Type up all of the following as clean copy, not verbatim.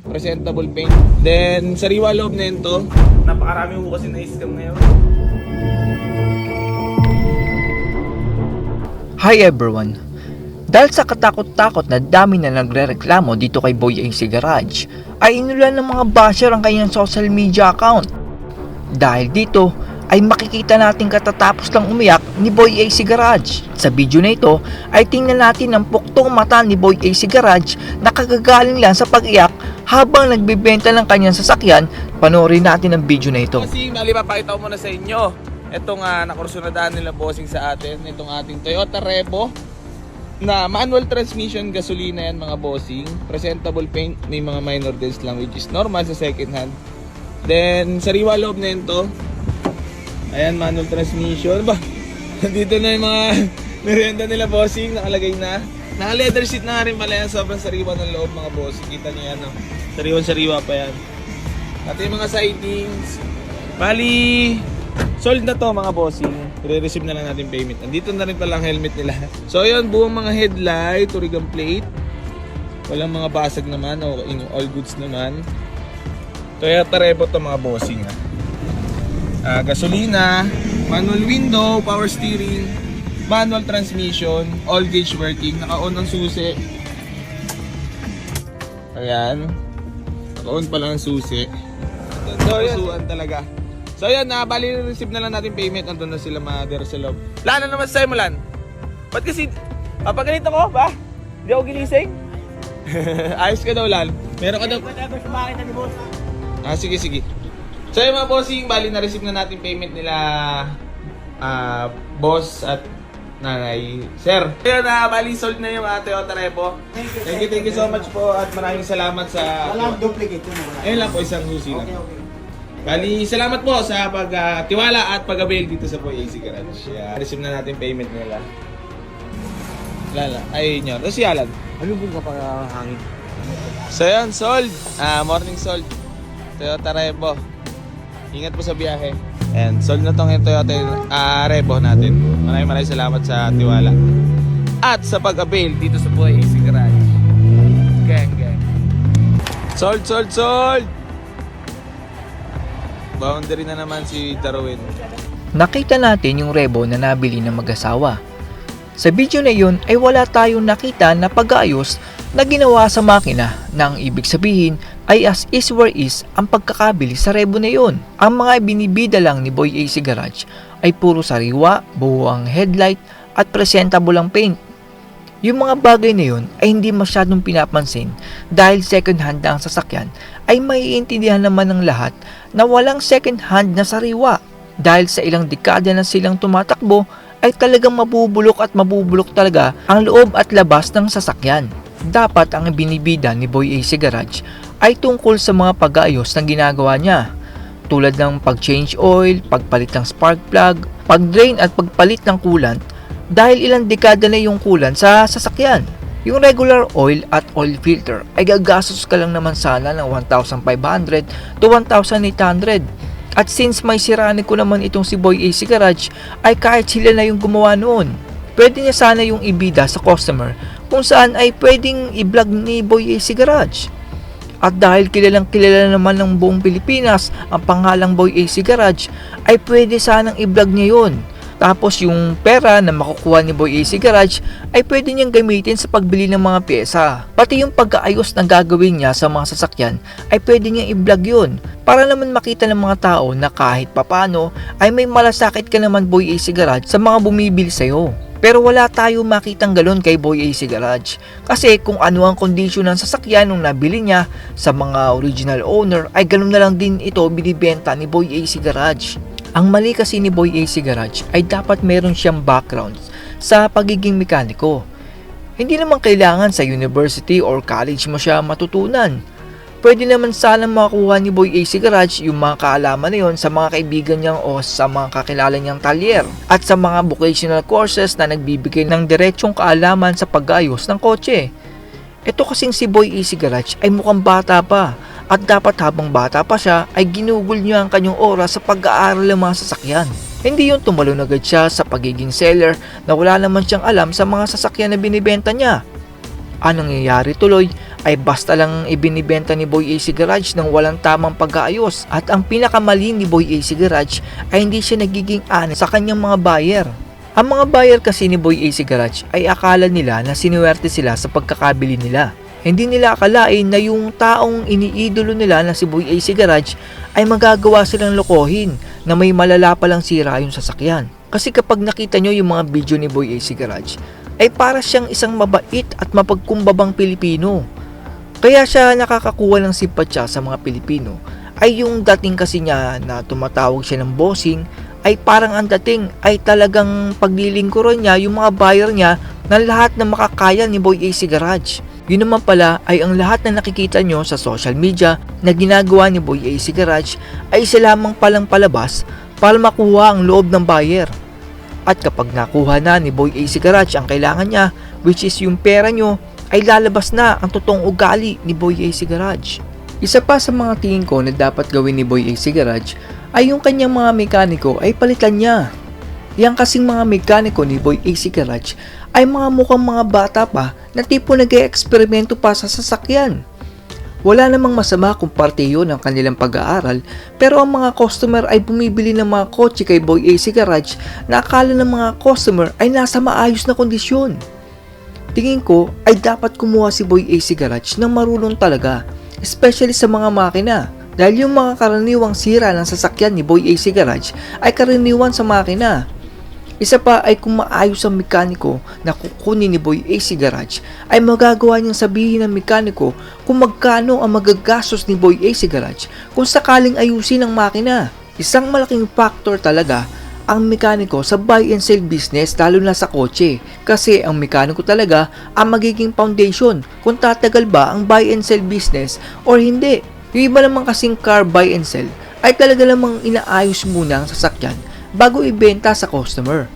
presentable paint. Then, sariwa loob na ito. Napakarami ko kasi na-scam ngayon. Hi everyone! Dahil sa katakot-takot na dami na nagre-reklamo dito kay Boy AC Garage, ay inulan ng mga basher ang kanyang social media account. Dahil dito, ay makikita natin katatapos lang umiyak ni Boy AC Garage. Sa video na ito, ay tingnan natin ang puktong mata ni Boy AC Garage na kagagaling lang sa pag-iyak habang nagbebenta ng kanyang sasakyan. Panoorin natin ang video na ito. Kasi mapakita ko muna sa inyo. Itong nakursunadaan nila bossing sa atin. Itong ating Toyota Revo na manual transmission, gasolina yan mga bossing. Presentable paint, may mga minor dents lang which is normal sa second hand. Then sariwa loob na ito. Ayan, manual transmission. Ba, dito na yung mga merienda nila bossing, nakalagay na. Naka-leather seat na nga rin pala yan, sobrang sariwa ng loob mga bossing. Kita nyo yan, no? Sariwan-sariwa pa yan. At yung mga sidings, bali, sold na to mga bossing. I-receive na lang natin payment. Andito na rin pala ang helmet nila. So yun, buong mga headlight, Origan plate. Walang mga basag naman, okay, all goods naman. Toyota Revo to mga bossing. Gasolina, manual window, power steering, manual transmission, all gauge working, naka-on ang susi. Ayan. Naka-on pa lang ang susi. So yun, talaga. So yun, bali receive na lang natin payment. Andun na sila mother sa loob. Lan, ano naman sa'yo mo, Lan? Ba't kasi, papaganito ko ba? Hindi ako ginising? Ayos ka daw, Lan. Meron ka daw. Sige, sige. So yung mga bossing, bali na-receive na natin payment nila boss at nanay. Sir, yun, bali sold na yung Toyota Revo. Thank you so much po at maraming salamat sa... Walang duplicate yun. Ayun lang po, isang susi lang. Okay. Bali, salamat po sa pagtiwala at pag-avail dito sa Boy AC Garage. Receive na natin payment nila. Lala, ay nyo. Tapos si Alan. Ano po ka para hangin? So yun, sold. Morning sold. Toyota Revo. Ingat po sa biyahe. And sold na tong Toyota Revo natin. Maraming salamat sa tiwala. At sa pag-avail dito sa Boy AC Garage. Gang, gang. Sold, sold, sold! Boundary na naman si Darwin. Nakita natin yung Revo na nabili ng mag-asawa. Sa video na yun ay wala tayong nakita na pag-aayos na ginawa sa makina na ang ibig sabihin ay as is where is ang pagkakabili sa Revo na yun. Ang mga binibida lang ni Boy AC Garage ay puro sariwa, buwang headlight at presentable ang paint. Yung mga bagay na yun ay hindi masyadong pinapansin dahil second hand na ang sasakyan ay maiintindihan naman ng lahat na walang second hand na sariwa. Dahil sa ilang dekada na silang tumatakbo ay talagang mabubulok at mabubulok talaga ang loob at labas ng sasakyan. Dapat ang binibida ni Boy AC Garage ay tungkol sa mga pag-aayos na ginagawa niya. Tulad ng pag-change oil, pagpalit ng spark plug, pag-drain at pagpalit ng coolant dahil ilang dekada na yung coolant sa sasakyan. Yung regular oil at oil filter ay gagastos ka lang naman sana ng 1,500 to 1,800. At since may sirani ko naman itong si Boy AC Garage ay kahit sila na yung gumawa noon, pwede niya sana yung ibida sa customer kung saan ay pwedeng i-vlog ni Boy AC Garage. At dahil kilalang kilala naman ng buong Pilipinas ang pangalang Boy AC Garage ay pwede sanang i-vlog niya yun. Tapos yung pera na makukuha ni Boy AC Garage ay pwede niyang gamitin sa pagbili ng mga pyesa. Pati yung pag-aayos na gagawin niya sa mga sasakyan ay pwede niyang i-vlog yun. Para naman makita ng mga tao na kahit papano ay may malasakit ka naman Boy AC Garage sa mga bumibili sa'yo. Pero wala tayo makitang galon kay Boy AC Garage. Kasi kung ano ang kondisyon ng sasakyan nung nabili niya sa mga original owner ay ganun na lang din ito binibenta ni Boy AC Garage. Ang mali kasi ni Boy AC Garage ay dapat meron siyang background sa pagiging mekaniko. Hindi naman kailangan sa university or college mo siya matutunan. Pwede naman sana makakuha ni Boy AC Garage yung mga kaalaman na yon sa mga kaibigan niyang o sa mga kakilala niyang talyer at sa mga vocational courses na nagbibigay ng diretsong kaalaman sa pag-ayos ng kotse. Ito kasing si Boy AC Garage ay mukhang bata pa at dapat habang bata pa siya ay ginugol niya ang kanyang oras sa pag-aaral ng mga sasakyan. Hindi yung tumalon agad siya sa pagiging seller na wala naman siyang alam sa mga sasakyan na binibenta niya. Ang nangyayari tuloy ay basta lang ibinibenta ni Boy AC Garage ng walang tamang pag-aayos, at ang pinakamali ni Boy AC Garage ay hindi siya nagiging honest sa kanyang mga buyer. Ang mga buyer kasi ni Boy AC Garage ay akala nila na sinuwerte sila sa pagkakabili nila. Hindi nila akalain na yung taong iniidolo nila na si Boy AC Garage ay magagawa silang lokohin na may malala palang sira yung sasakyan. Kasi kapag nakita nyo yung mga video ni Boy AC Garage, ay para siyang isang mabait at mapagkumbabang Pilipino. Kaya siya nakakakuha ng simpatya sa mga Pilipino ay yung dating kasi niya na tumatawag siya ng bossing, ay parang ang dating ay talagang paglilingkuran niya yung mga buyer niya ng lahat na makakaya ni Boy AC Garage. Yun naman pala ay ang lahat na nakikita nyo sa social media na ginagawa ni Boy AC Garage ay isa lamang palang palabas para makuha ang loob ng buyer. At kapag nakuha na ni Boy AC Garage ang kailangan niya, which is yung pera nyo, ay lalabas na ang totoong ugali ni Boy AC Garage. Isa pa sa mga tingin ko na dapat gawin ni Boy AC Garage ay yung kanyang mga mekaniko ay palitan niya. Yang kasing mga mekaniko ni Boy AC Garage ay mga mukhang mga bata pa na tipo nag-e-eksperimento pa sa sasakyan. Wala namang masama kung parte yun ng kanilang pag-aaral, pero ang mga customer ay bumibili ng mga kotse kay Boy AC Garage na akala ng mga customer ay nasa maayos na kondisyon. Tingin ko ay dapat kumuha si Boy AC Garage ng marunong talaga, especially sa mga makina, dahil yung mga karaniwang sira ng sasakyan ni Boy AC Garage ay karaniwan sa makina. Isa pa ay kung maayos ang mekaniko na kukunin ni Boy AC Garage, ay magagawa niyang sabihin ng mekaniko kung magkano ang magagastos ni Boy AC Garage kung sakaling ayusin ang makina. Isang malaking factor talaga ang mekaniko sa buy and sell business, lalo na sa kotse, kasi ang mekaniko talaga ang magiging foundation kung tatagal ba ang buy and sell business or hindi. Yung iba naman kasing car buy and sell ay talaga namang inaayos muna ang sasakyan bago ibenta sa customer.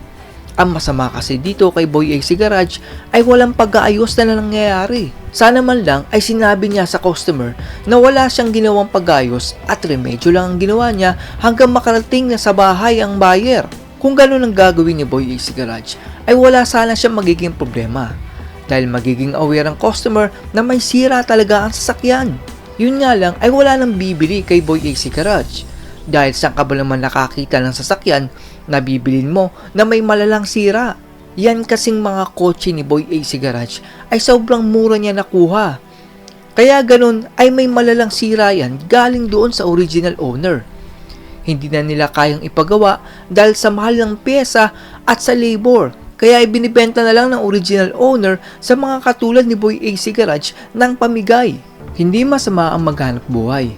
Ang masama kasi dito kay Boy AC Garage ay walang pag-aayos na nangyayari. Sana man lang ay sinabi niya sa customer na wala siyang ginawang pag-aayos at remedyo lang ang ginawa niya hanggang makarating na sa bahay ang buyer. Kung ganun ang gagawin ni Boy AC Garage ay wala sana siyang magiging problema, dahil magiging aware ang customer na may sira talaga ang sasakyan. Yun nga lang ay wala nang bibili kay Boy AC Garage. Dahil saan ka ba naman nakakita ng sasakyan na bibilin mo na may malalang sira? Yan kasing mga kotse ni Boy AC Garage ay sobrang mura niya nakuha. Kaya ganun ay may malalang sira yan galing doon sa original owner. Hindi na nila kayang ipagawa dahil sa mahal ng pyesa at sa labor. Kaya ibinibenta na lang ng original owner sa mga katulad ni Boy AC Garage ng pamigay. Hindi masama ang maghanap buhay,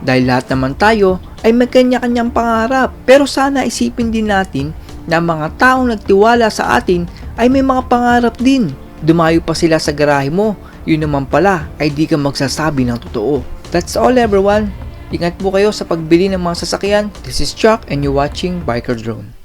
dahil lahat naman tayo ay may kanya-kanyang pangarap, pero sana isipin din natin na mga taong nagtiwala sa atin ay may mga pangarap din. Dumayo pa sila sa garahe mo, yun naman pala ay di ka magsasabi ng totoo. That's all everyone. Ingat po kayo sa pagbili ng mga sasakyan. This is Chuck and you're watching Biker Drone.